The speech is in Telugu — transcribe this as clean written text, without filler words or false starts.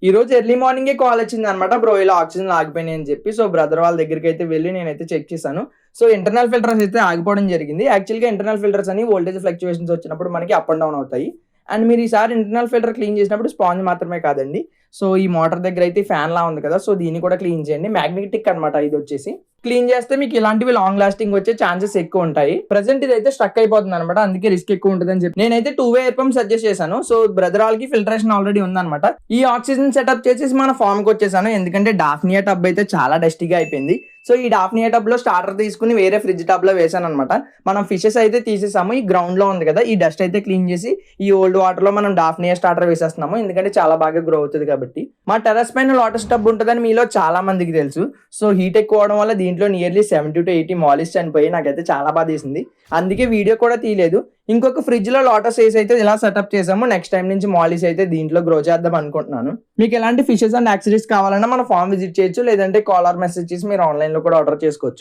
ఈ రోజు ఎర్లీ మార్నింగే కాల్ వచ్చిందనమాట. బ్రో ఇలా ఆక్సిజన్ ఆగిపోయినాయి అని చెప్పి. సో, బ్రదర్ వాళ్ళ దగ్గరికైతే వెళ్లి నేనైతే చెక్ చేశాను. సో, ఇంటర్నల్ ఫిల్టర్స్ అయితే ఆగిపోవడం జరిగింది. యాక్చువల్‌గా ఇంటర్నల్ ఫిల్టర్స్ అని వోల్టేజ్ ఫ్లక్చుయేషన్స్ వచ్చినప్పుడు మనకి అప్ అండ్ డౌన్ అవుతాయి. అండ్ మీరు ఈసారి ఇంటర్నల్ ఫిల్టర్ క్లీన్ చేసినప్పుడు స్పాంజ్ మాత్రమే కాదండి. సో, ఈ మోటార్ దగ్గర అయితే ఫ్యాన్‌లా ఉంది కదా! సో, దీన్ని కూడా క్లీన్ చేయండి. మ్యాగ్నెటిక్ అనమాట ఇదొచ్చేసి. క్లీన్ చేస్తే మీకు ఇలాంటివి లాంగ్ లాస్టింగ్ వచ్చే ఛాన్సెస్ ఎక్కువ ఉంటాయి. ప్రెజెంట్ ఇదైతే స్ట్రక్ అయిపోతుంది అనమాట. అందుకే రిస్క్ ఎక్కువ ఉంటదని చెప్పి నేనైతే 2 వే ఎయిర్ పంప్ సజెస్ట్ చేశాను. సో, బ్రదర్ వాళ్ళకి ఫిల్టరేషన్ ఆల్రెడీ ఉందన్నమాట. ఈ ఆక్సిజన్ సెటప్ చేసేసి మన ఫార్మ్‌కి వచ్చేసాను. ఎందుకంటే డాఫ్నియా టబ్ అయితే చాలా డస్టీగా అయిపోయింది. సో, ఈ డాఫ్నియా టబ్‌లో స్టార్టర్ తీసుకొని వేరే ఫ్రిడ్జ్ టబ్‌లో వేసానన్నమాట. మనం ఫిషెస్ అయితే తీసేసాము. ఈ గ్రౌండ్‌లో ఉంది కదా! ఈ డస్ట్ అయితే క్లీన్ చేసి ఈ ఓల్డ్ వాటర్‌లో మనం డాఫ్నియా స్టార్టర్ వేసేస్తున్నాము. ఎందుకంటే చాలా బాగా గ్రో అవుతది కాబట్టి. మా టెర్రస్ పైన లోటస్ టబ్ ఉంటదని మీలో చాలా మందికి తెలుసు. సో, హీట్ ఎక్కువ అవ్వడం వల్ల దీంట్లో నియర్లీ 70-80 మాలిస్ చనిపోయి నాకైతే చాలా బాధేసింది. అందుకే వీడియో కూడా తీయలేదు. ఇంకొక ఫ్రిడ్జ్‌లో లోటస్ ఏసి అయితే ఇలా సెటప్ చేసాము. నెక్స్ట్ టైమ్ నుంచి మాలిస్ అయితే దీంట్లో గ్రో చేద్దాం అనుకుంటున్నాను. మీకు ఎలాంటి ఫిషెస్ అండ్ యాక్సెసరీస్ కావాలన్నా మన ఫార్మ్ విజిట్ చేయొచ్చు. లేదంటే కాల్ ఆర్ మెసేజ్ చేసి మీరు ఆన్‌లైన్‌లో కూడా ఆర్డర్ చేసుకోవచ్చు.